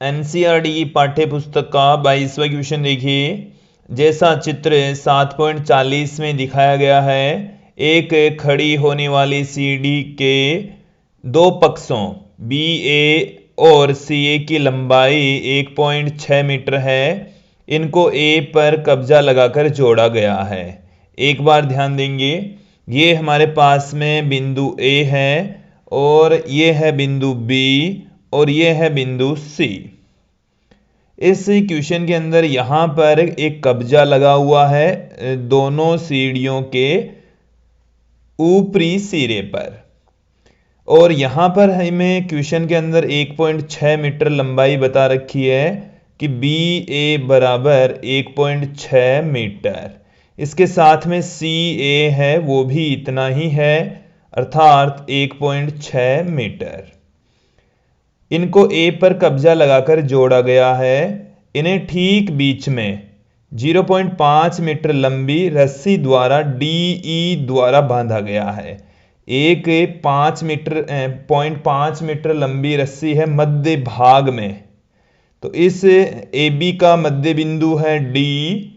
NCERT की पाठ्य पुस्तक का 22वां क्वेश्चन देखिए। जैसा चित्र 7.40 में दिखाया गया है, एक खड़ी होने वाली सीढ़ी के दो पक्षों बी ए और सी ए की लंबाई 1.6 मीटर है। इनको ए पर कब्जा लगाकर जोड़ा गया है। एक बार ध्यान देंगे, ये हमारे पास में बिंदु ए है और ये है बिंदु बी और ये है बिंदु सी। इस क्वेश्चन के अंदर यहां पर एक कब्जा लगा हुआ है दोनों सीढ़ियों के ऊपरी सिरे पर, और यहां पर हमें क्वेश्चन के अंदर 1.6 मीटर लंबाई बता रखी है कि बी ए बराबर 1.6 मीटर। इसके साथ में सी ए है, वो भी इतना ही है, अर्थात 1.6 मीटर। इनको ए पर कब्जा लगाकर जोड़ा गया है। इन्हें ठीक बीच में 0.5 मीटर लंबी रस्सी द्वारा डीई द्वारा बांधा गया है। एक 0.5 मीटर लंबी रस्सी है मध्य भाग में, तो इस ए बी का मध्य बिंदु है डी,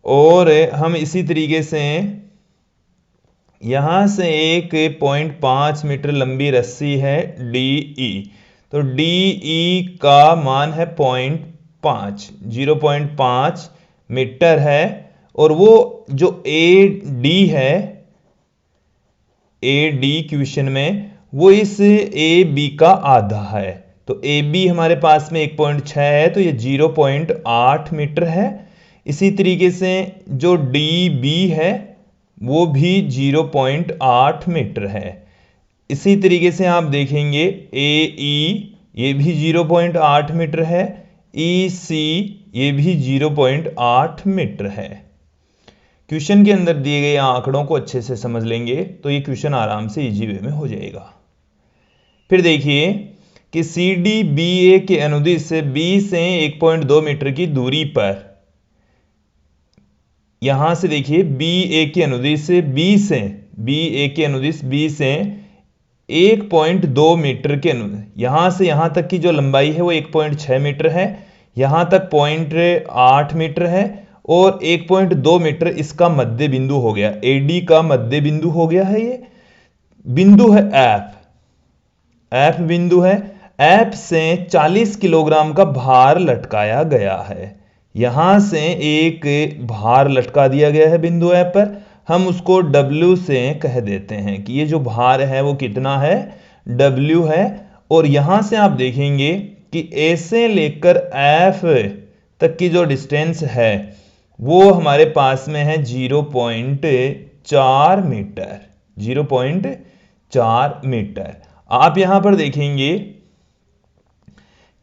और हम इसी तरीके से यहां से एक 0.5 मीटर लंबी रस्सी है डीई, तो डीई का मान है 0.5 मीटर है। और वो जो ए डी है, ए डी क्वेश्चन में वो इस ए बी का आधा है, तो ए बी हमारे पास में 1.6 है, तो ये 0.8 मीटर है। इसी तरीके से जो डी बी है वो भी 0.8 मीटर है। इसी तरीके से आप देखेंगे ए ई ये भी 0.8 मीटर है, ई सी ये भी 0.8 मीटर है। क्वेश्चन के अंदर दिए गए आंकड़ों को अच्छे से समझ लेंगे तो ये क्वेश्चन आराम से इजी वे में हो जाएगा। फिर देखिए कि सी डी बी ए के अनुदिश से बी से 1.2 मीटर की दूरी पर, यहां से देखिए बी ए के अनुदिश से बी से 1.2 मीटर के अनुदिश, यहां से यहां तक की जो लंबाई है वो 1.6 मीटर है, यहां तक 0.8 मीटर है, और 1.2 मीटर इसका मध्य बिंदु हो गया, एडी का मध्य बिंदु हो गया है। ये बिंदु है एफ बिंदु है। एफ से 40 किलोग्राम का भार लटकाया गया है। यहां से एक भार लटका दिया गया है बिंदु एफ पर, हम उसको W से कह देते हैं कि ये जो भार है वो कितना है, W है। और यहां से आप देखेंगे कि A से लेकर F तक की जो डिस्टेंस है वो हमारे पास में है 0.4 मीटर, 0.4 मीटर। आप यहां पर देखेंगे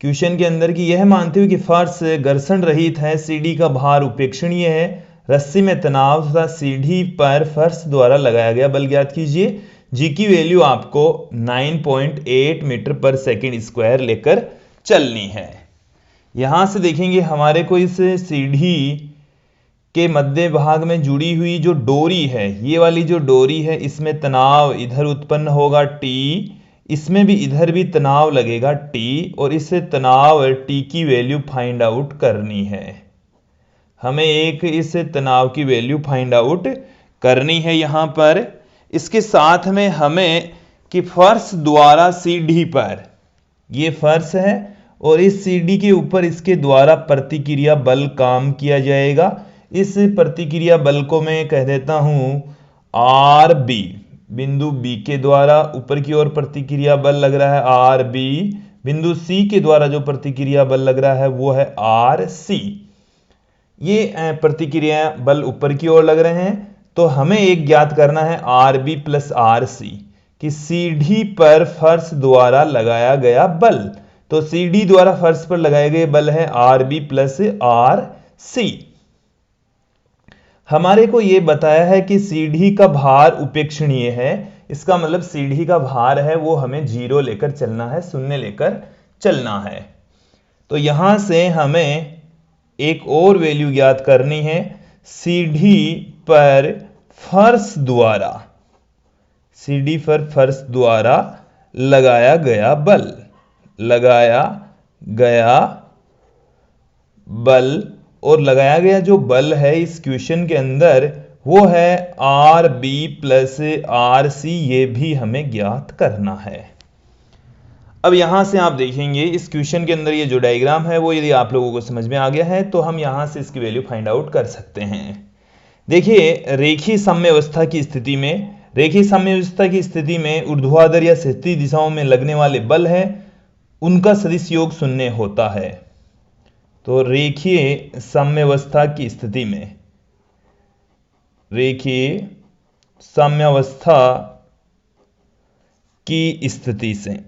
क्वेश्चन के अंदर कि यह मानते हुए कि फर्श घर्षण रहित है, सीढ़ी का भार उपेक्षणीय है, रस्सी में तनाव तथा सीढ़ी पर फर्श द्वारा लगाया गया बल ज्ञात कीजिए। जी की वैल्यू आपको 9.8 मीटर पर सेकंड स्क्वायर लेकर चलनी है। यहां से देखेंगे हमारे को इस सीढ़ी के मध्य भाग में जुड़ी हुई जो डोरी है, ये वाली जो डोरी है, इसमें तनाव इधर उत्पन्न होगा T, इसमें भी इधर भी तनाव लगेगा T, और इससे तनाव T की वैल्यू फाइंड आउट करनी है। हमें एक इस तनाव की वैल्यू फाइंड आउट करनी है यहां पर। इसके साथ में हमें कि फर्श द्वारा सीढ़ी पर, ये फर्श है और इस सीढ़ी के ऊपर इसके द्वारा प्रतिक्रिया बल काम किया जाएगा। इस प्रतिक्रिया बल को मैं कह देता हूं आर बी, बिंदु बी के द्वारा ऊपर की ओर प्रतिक्रिया बल लग रहा है आर बी, बिंदु सी के द्वारा जो प्रतिक्रिया बल लग रहा है वो है आर सी। ये प्रतिक्रिया बल ऊपर की ओर लग रहे हैं, तो हमें एक ज्ञात करना है R B plus R C कि सीढ़ी पर फर्श द्वारा लगाया गया बल। तो सीढ़ी द्वारा फर्श पर लगाए गए बल है R B plus R C. हमारे को यह बताया है कि सीढ़ी का भार उपेक्षणीय है, इसका मतलब सीढ़ी का भार है वो हमें 0 लेकर चलना है, शून्य लेकर चलना है। तो यहां से हमें एक और वैल्यू ज्ञात करनी है, सीढ़ी पर फर्श द्वारा, सीढ़ी पर फर्श द्वारा लगाया गया बल, लगाया गया बल, और लगाया गया जो बल है इस क्वेश्चन के अंदर वो है R B plus R C, ये भी हमें ज्ञात करना है। अब यहां से आप देखेंगे इस क्वेश्चन के अंदर ये जो डायग्राम है वो यदि आप लोगों को समझ में आ गया है तो हम यहां से इसकी वैल्यू फाइंड आउट कर सकते हैं। देखिए रेखीय साम्यावस्था की स्थिति में, रेखीय साम्यावस्था की स्थिति में ऊर्ध्वाधर या क्षैतिज दिशाओं में लगने वाले बल है उनका सदिश योग शून्य होता है। तो रेखीय साम्यावस्था की स्थिति में, रेखीय साम्यावस्था की स्थिति से,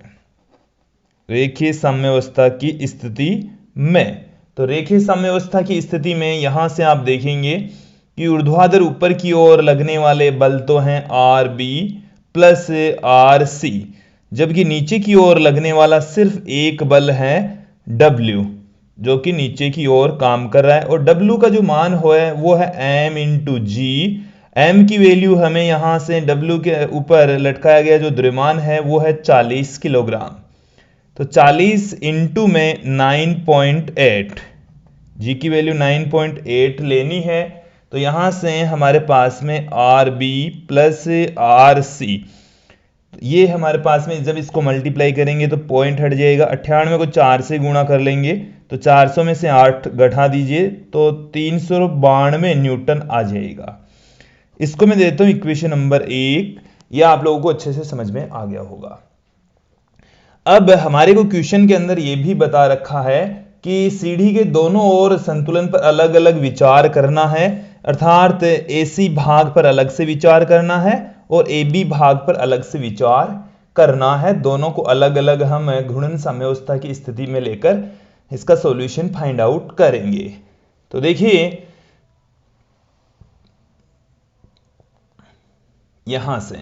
रेखीय साम्यावस्था की स्थिति में, तो रेखीय साम्यावस्था की स्थिति में यहां से आप देखेंगे कि ऊर्ध्वाधर ऊपर की ओर लगने वाले बल तो हैं R B plus R C, जबकि नीचे की ओर लगने वाला सिर्फ एक बल है डब्ल्यू, जो कि नीचे की ओर काम कर रहा है, और डब्ल्यू का जो मान वो है एम इंटू जी। एम की वैल्यू हमें यहां से डब्ल्यू के ऊपर लटकाया गया जो द्रव्यमान है वो है 40 किलोग्राम। तो 40 इंटू में 9.8, जी की वैल्यू 9.8 लेनी है। तो यहां से हमारे पास में R B plus R C, ये हमारे पास में जब इसको मल्टीप्लाई करेंगे तो पॉइंट हट जाएगा, 98 को 4 से गुणा कर लेंगे तो 400 में से 8 घटा दीजिए तो 392 न्यूटन आ जाएगा। इसको मैं देता हूं इक्वेशन नंबर 1, यह आप लोगों को अच्छे से समझ में आ गया होगा। अब हमारे को क्वेश्चन के अंदर यह भी बता रखा है कि सीढ़ी के दोनों ओर संतुलन पर अलग अलग विचार करना है, अर्थात एसी भाग पर अलग से विचार करना है और ए बी भाग पर अलग से विचार करना है। दोनों को अलग अलग हम घूर्णन साम्यावस्था की स्थिति में लेकर इसका सॉल्यूशन फाइंड आउट करेंगे। तो देखिए यहां से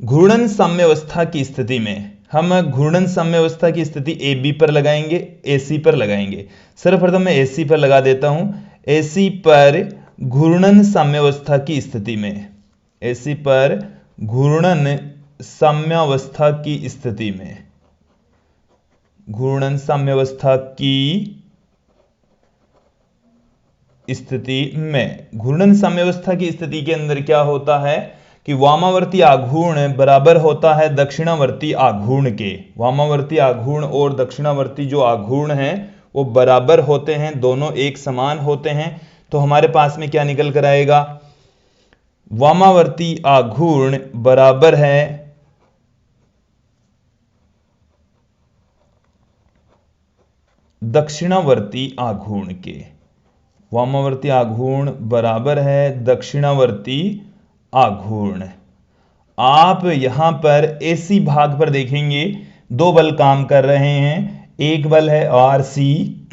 घूर्णन साम्यावस्था की स्थिति में हम घूर्णन साम्यावस्था की स्थिति ए बी पर लगाएंगे, ए सी पर लगाएंगे। सर्वप्रथम मैं ए सी पर लगा देता हूं। ए सी पर घूर्णन साम्यावस्था की स्थिति में, ए सी पर घूर्णन साम्यावस्था की स्थिति में, घूर्णन साम्यावस्था की स्थिति में, घूर्णन साम्यावस्था की स्थिति के अंदर क्या होता है कि वामावर्ती आघूर्ण बराबर होता है दक्षिणावर्ती आघूर्ण के। वामावर्ती आघूर्ण और दक्षिणावर्ती जो आघूर्ण है वो बराबर होते हैं, दोनों एक समान होते हैं। तो हमारे पास में क्या निकल कर आएगा, वामावर्ती आघूर्ण बराबर है दक्षिणावर्ती आघूर्ण के। वामावर्ती आघूर्ण बराबर है दक्षिणावर्ती आघूर्ण। आप यहां पर एसी भाग पर देखेंगे दो बल काम कर रहे हैं, एक बल है आर सी,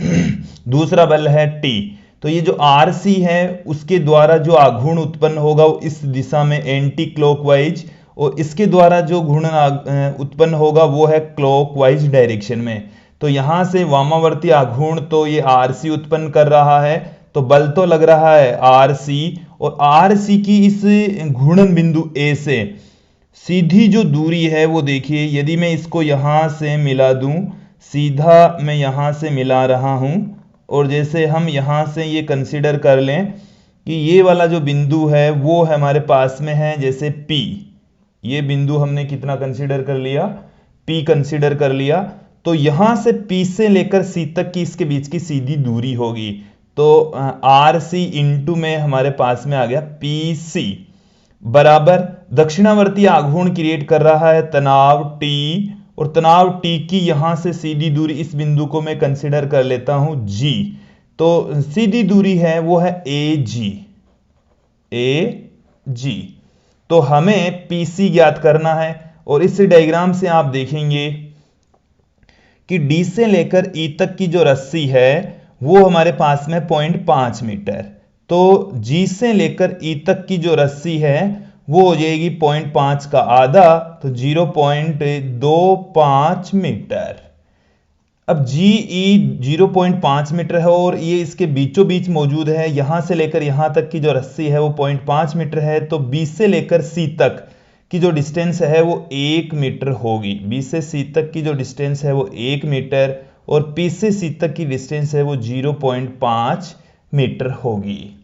दूसरा बल है टी। तो ये जो आर सी है उसके द्वारा जो आघूर्ण उत्पन्न होगा वो इस दिशा में एंटी क्लॉकवाइज, और इसके द्वारा जो घूर्णन उत्पन्न होगा वो है क्लॉकवाइज डायरेक्शन में। तो यहां से वामावर्ती आघूर्ण तो ये आर सी उत्पन्न कर रहा है, तो बल तो लग रहा है आर सी, और आर सी की इस घूर्णन बिंदु ए से सीधी जो दूरी है वो देखिए, यदि मैं इसको यहां से मिला दूं, सीधा मैं यहां से मिला रहा हूं, और जैसे हम यहां से ये कंसीडर कर लें कि ये वाला जो बिंदु है वो हमारे पास में है जैसे P, ये बिंदु हमने कितना कंसीडर कर लिया, P कंसीडर कर लिया। तो यहां से P से लेकर C तक की इसके बीच की सीधी दूरी होगी। तो आर सी इंटू में हमारे पास में आ गया पी सी बराबर दक्षिणावर्ती आघूर्ण क्रिएट कर रहा है तनाव T, और तनाव T की यहां से सीधी दूरी इस बिंदु को मैं कंसीडर कर लेता हूं G। तो सीधी दूरी है वो है AG, AG। तो हमें PC ज्ञात करना है, और इस डायग्राम से आप देखेंगे कि D से लेकर E तक की जो रस्सी है वो हमारे पास में 0.5 मीटर, तो G से लेकर E तक की जो रस्सी है वो हो जाएगी 0.5 का आधा, तो 0.25 मीटर। अब GE 0.5 मीटर है और ये इसके बीचों बीच मौजूद है, यहां से लेकर यहां तक की जो रस्सी है वो 0.5 मीटर है। तो B से लेकर C तक की जो डिस्टेंस है वो 1 मीटर होगी। B से C तक की जो डिस्टेंस है वो 1 मीटर, और P से C तक की डिस्टेंस है वो 0.5 मीटर होगी।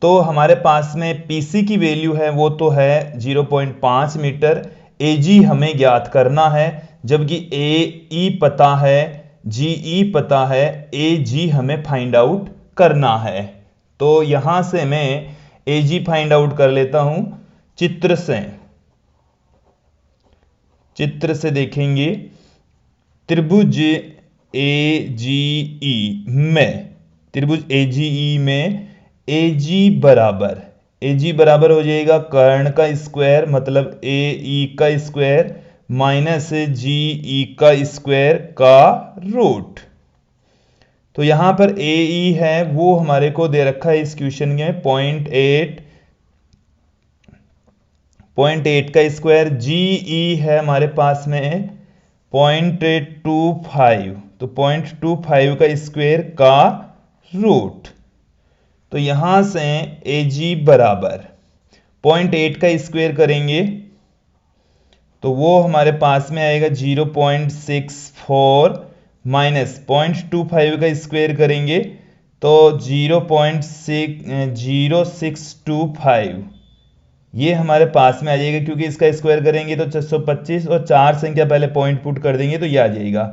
तो हमारे पास में PC की वैल्यू है वो तो है 0.5 मीटर, AG हमें ज्ञात करना है, जबकि AE पता है, GE पता है, AG हमें फाइंड आउट करना है। तो यहां से मैं AG फाइंड आउट कर लेता हूं चित्र से देखेंगे त्रिभुज AGE में AG बराबर हो जाएगा कर्ण का स्क्वायर मतलब AE का स्क्वायर माइनस GE का स्क्वायर का रूट। तो यहां पर AE है वो हमारे को दे रखा है इस क्वेश्चन में 0.8 का स्क्वायर, GE है हमारे पास में 0.25, तो 0.25 का स्क्वायर का रूट। तो यहां से AG बराबर 0.8 का स्क्वायर करेंगे तो वो हमारे पास में आएगा 0.64 माइनस 0.25 का स्क्वायर करेंगे तो 0.0625 ये हमारे पास में आ जाएगा, क्योंकि इसका स्क्वायर करेंगे तो 625 और 4 संख्या पहले पॉइंट पुट कर देंगे तो ये आ जाएगा।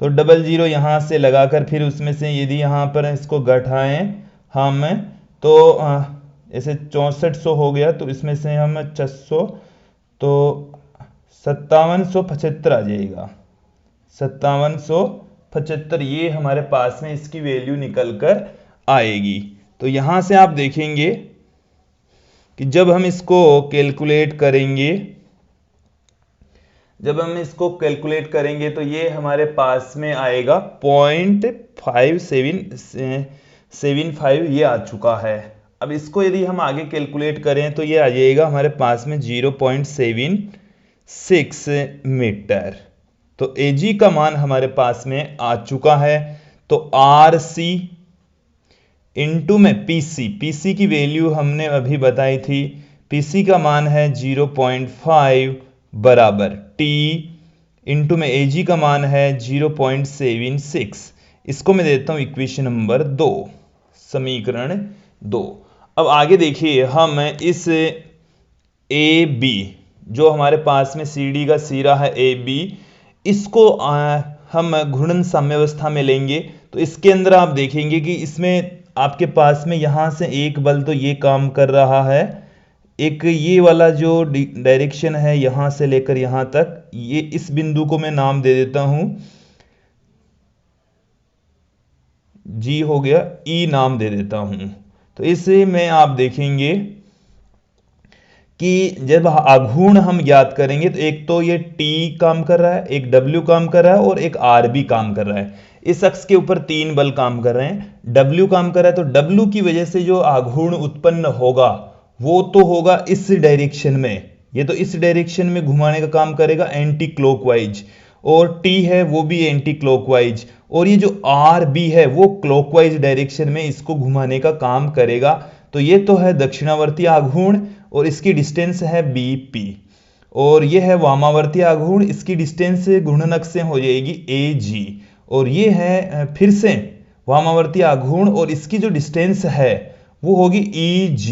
तो 00 यहाँ से लगाकर फिर उसमें से यदि यहाँ पर इसको घटाएं हम तो ऐसे 6400 हो गया, तो इसमें से हम 600 तो 5775 आ जाएगा, 5775 ये हमारे पास में इसकी वैल्यू निकल कर आएगी। तो यहां से आप देखेंगे कि जब हम इसको कैलकुलेट करेंगे तो ये हमारे पास में आएगा 0.575 ये आ चुका है। अब इसको यदि हम आगे कैलकुलेट करें तो ये आ जाएगा हमारे पास में 0.76 मीटर। तो AG का मान हमारे पास में आ चुका है। तो RC इंटू में PC की वैल्यू हमने अभी बताई थी, PC का मान है 0.5 बराबर T इंटू में AG का मान है 0.76। इसको मैं देता हूं इक्वेशन नंबर 2, समीकरण 2। अब आगे देखिए हम इस AB जो हमारे पास में CD का सिरा है AB, इसको हम घूर्णन साम्यावस्था में लेंगे तो इसके अंदर आप देखेंगे कि इसमें आपके पास में यहां से एक बल तो ये काम कर रहा है, एक ये वाला जो डायरेक्शन है यहां से लेकर यहां तक, ये इस बिंदु को मैं नाम दे देता हूं G हो गया, E नाम दे देता हूं। तो इसे में आप देखेंगे कि जब आघूर्ण हम ज्ञात करेंगे तो एक तो ये T काम कर रहा है, एक W काम कर रहा है और एक RB काम कर रहा है। इस अक्ष के ऊपर 3 बल काम कर रहे हैं, W काम कर रहा है तो W की वजह से जो आघूर्ण उत्पन्न होगा वो तो होगा इस डायरेक्शन में, ये तो इस डायरेक्शन में घुमाने का काम करेगा एंटी क्लॉकवाइज, और T है वो भी एंटी क्लॉकवाइज, और ये जो RB है वो क्लॉकवाइज डायरेक्शन में इसको घुमाने का काम करेगा। तो ये तो है दक्षिणावर्ती आघूर्ण और इसकी डिस्टेंस है BP, और ये है वामावर्ती आघूर्ण, इसकी डिस्टेंस घूर्णन अक्ष से हो जाएगी AG, और ये है फिर से वामावर्ती आघूर्ण और इसकी जो डिस्टेंस है वो होगी EG,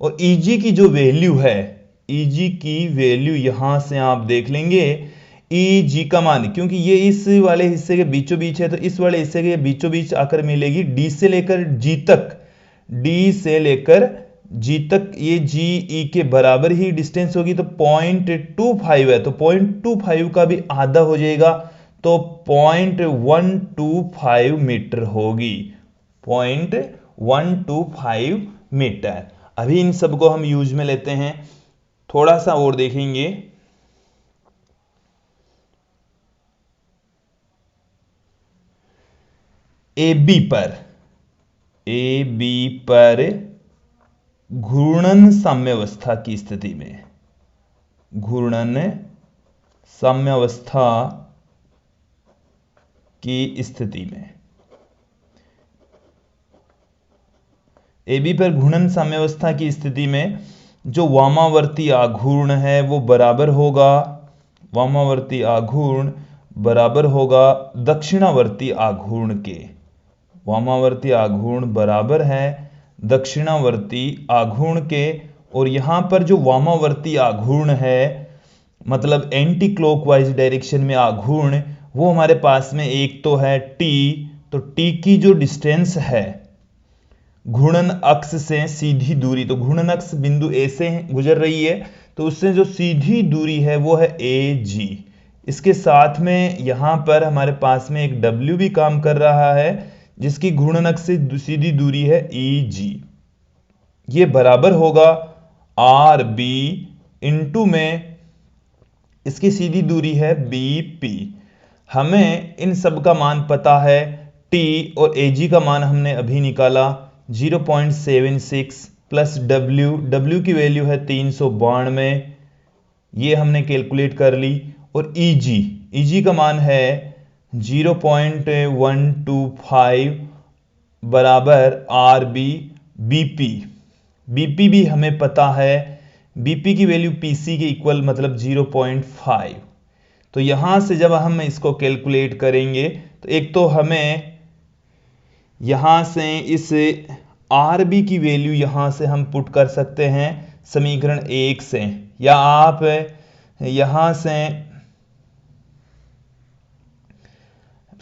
और EG की जो वैल्यू है, EG की वैल्यू यहां से आप देख लेंगे EG का मान, क्योंकि ये इस वाले हिस्से के बीचों बीच है तो इस वाले हिस्से के बीचों बीच आकर मिलेगी D से लेकर G तक, D से लेकर G तक ये GE के बराबर ही डिस्टेंस होगी। तो 0.25 है तो 0.25 का भी आधा हो जाएगा तो 0.125 मीटर होगी, 0.125 मीटर। अभी इन सबको हम यूज में लेते हैं, थोड़ा सा और देखेंगे। AB पर घूर्णन साम्यावस्था की स्थिति में, घूर्णन साम्यावस्था की स्थिति में AB पर घूर्णन साम्यावस्था की स्थिति में जो वामावर्ती आघूर्ण है वो बराबर होगा, वामावर्ती आघूर्ण बराबर होगा दक्षिणावर्ती आघूर्ण के। वामावर्ती आघूर्ण बराबर है दक्षिणावर्ती आघूर्ण के। और यहां पर जो वामावर्ती आघूर्ण है मतलब एंटी क्लॉकवाइज डायरेक्शन में आघूर्ण, वो हमारे पास में एक तो है t। तो t की जो डिस्टेंस है घूर्णन अक्ष से सीधी दूरी, तो घूर्णन अक्ष बिंदु A से गुजर रही है, तो उससे जो सीधी दूरी है वो है AG। इसके साथ में यहां पर हमारे पास में एक W भी काम कर रहा है जिसकी घूर्णन अक्ष से सीधी दूरी है EG। ये बराबर होगा RB इंटू में इसकी सीधी दूरी है BP। हमें इन सब का मान पता है, T और AG का मान हमने अभी निकाला 0.76 प्लस W की वैल्यू है 392, ये हमने कैलकुलेट कर ली। और EG का मान है 0.125 बराबर RB। BP भी हमें पता है, BP की वैल्यू PC के इक्वल मतलब 0.5। तो यहां से जब हम इसको कैलकुलेट करेंगे तो एक तो हमें यहां से इस RB की वैल्यू यहां से हम पुट कर सकते हैं समीकरण 1 से, या आप यहां से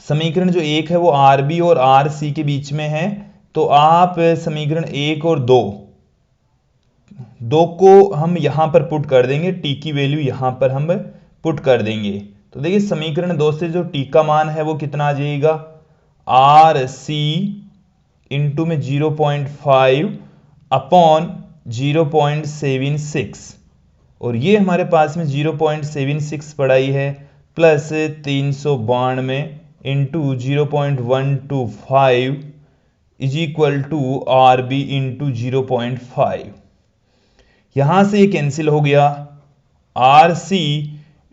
समीकरण जो 1 है वो RB और RC के बीच में है, तो आप समीकरण 1 और 2 को हम यहां पर पुट कर देंगे, T की वैल्यू यहां पर हम पुट कर देंगे। तो देखिए समीकरण 2 से जो T का मान है वो कितना आ जाएगा, RC इंटू में 0.5 अपॉन 0.76, और ये हमारे पास में 0.76 पढ़ाई है, plus 392 into 0.125 is equal to RB into 0.5। यहां से ये कैंसिल हो गया, RC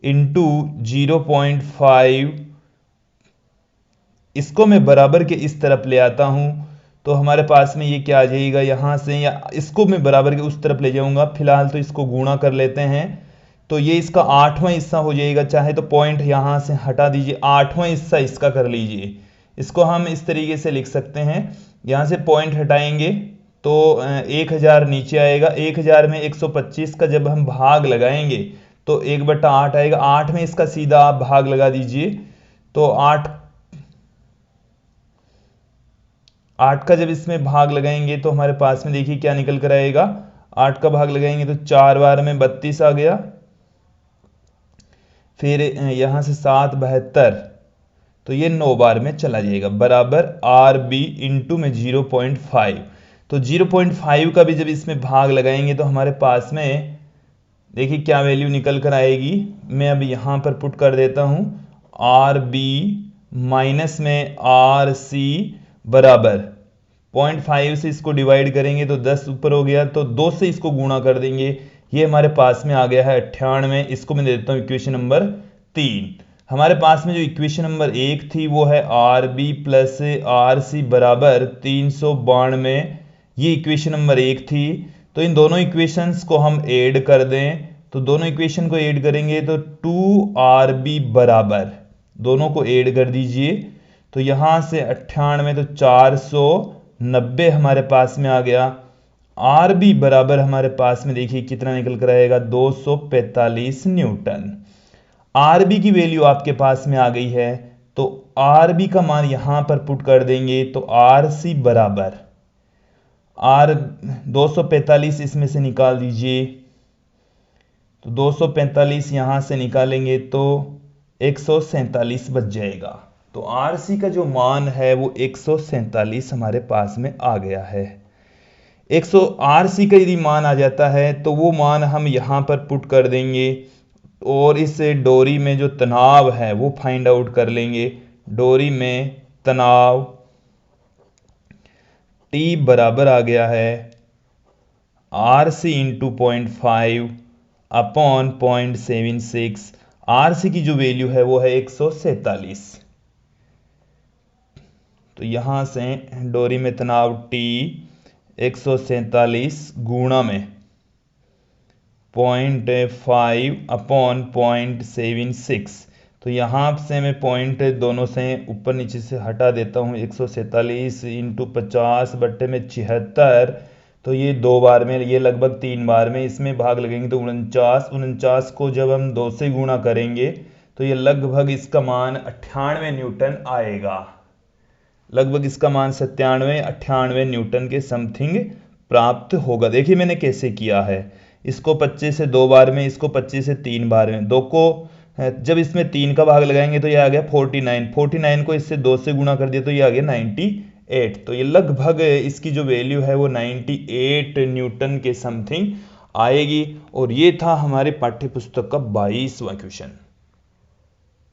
इंटू 0.5, इसको मैं बराबर के इस तरफ ले आता हूं तो हमारे पास में ये क्या आ जाएगा यहां से, या इसको मैं बराबर के उस तरफ ले जाऊंगा, फिलहाल तो इसको गुणा कर लेते हैं। तो ये इसका 8वां हिस्सा हो जाएगा, चाहे तो पॉइंट यहां से हटा दीजिए, 8वां हिस्सा इसका कर लीजिए। इसको हम इस तरीके से लिख सकते हैं, यहां से पॉइंट हटाएंगे तो 1000 नीचे आएगा, 1000 में 125 का जब हम भाग लगाएंगे तो 1/8 आएगा, 8 में इसका सीधा आप भाग लगा दीजिए, तो 8 का जब इसमें भाग लगाएंगे तो हमारे पास में देखिए क्या निकल कर आएगा, 8 का भाग लगाएंगे तो 4 बार में 32 आ गया, फिर यहां से 7 72, तो ये 9 बार में चला जाएगा, बराबर RB इंटू में 0.5। तो 0.5 का भी जब इसमें भाग लगाएंगे तो हमारे पास में देखिए क्या वैल्यू निकल कर आएगी, मैं अभी यहां पर पुट कर देता हूं, RB माइनस में RC बराबर 0.5 से इसको डिवाइड करेंगे तो 10 ऊपर हो गया, तो 2 से इसको गुणा कर देंगे, ये हमारे पास में आ गया है 98। इसको मैं दे देता हूं इक्वेशन नंबर 3। हमारे पास में जो इक्वेशन नंबर 1 थी वो है RB प्लस RC बराबर 392, ये इक्वेशन नंबर 1 थी। तो इन दोनों इक्वेशंस को हम ऐड कर दें, तो दोनों इक्वेशन को ऐड करेंगे तो 2RB बराबर, दोनों को ऐड कर दीजिए, तो यहां से 98 तो 490 हमारे पास में आ गया। RB बराबर हमारे पास में देखिए कितना निकल कर आएगा, 245 न्यूटन। RB की वैल्यू आपके पास में आ गई है, तो RB का मान यहां पर पुट कर देंगे, तो RC बराबर 245 इसमें से निकाल दीजिए, तो 245 यहां से निकालेंगे तो 147 बच जाएगा। तो RC का जो मान है वो 147 हमारे पास में आ गया है। RC का यदि मान आ जाता है तो वो मान हम यहां पर पुट कर देंगे और इस डोरी में जो तनाव है वो फाइंड आउट कर लेंगे। डोरी में तनाव T बराबर आ गया है RC इंटू 0.5 अपॉन 0.76। RC की जो वैल्यू है वो है 147। तो यहां से डोरी में तनाव T 147 गुणा में 0.5 अपॉन 0.76, तो यहाँ से मैं पॉइंट दोनों से ऊपर नीचे से हटा देता हूँ। 147 इंटू 50 बट्टे में 76, तो ये 2 बार में, ये लगभग 3 बार में इसमें भाग लगेंगे तो 49 को जब हम 2 से गुणा करेंगे तो ये लगभग इसका मान 98 न्यूटन आएगा। लगभग इसका मान 97-98 न्यूटन के समथिंग प्राप्त होगा। देखिए मैंने कैसे किया है, इसको 25 से 2 बार में, इसको 25 से 3 बार में, दो को जब इसमें 3 का भाग लगाएंगे तो ये आ गया 49 को इससे 2 से गुणा कर दिया तो ये आ गया 98। तो ये लगभग इसकी जो वैल्यू है वो 98 न्यूटन के समथिंग आएगी। और ये था हमारे पाठ्य पुस्तक का 22वां क्वेश्चन।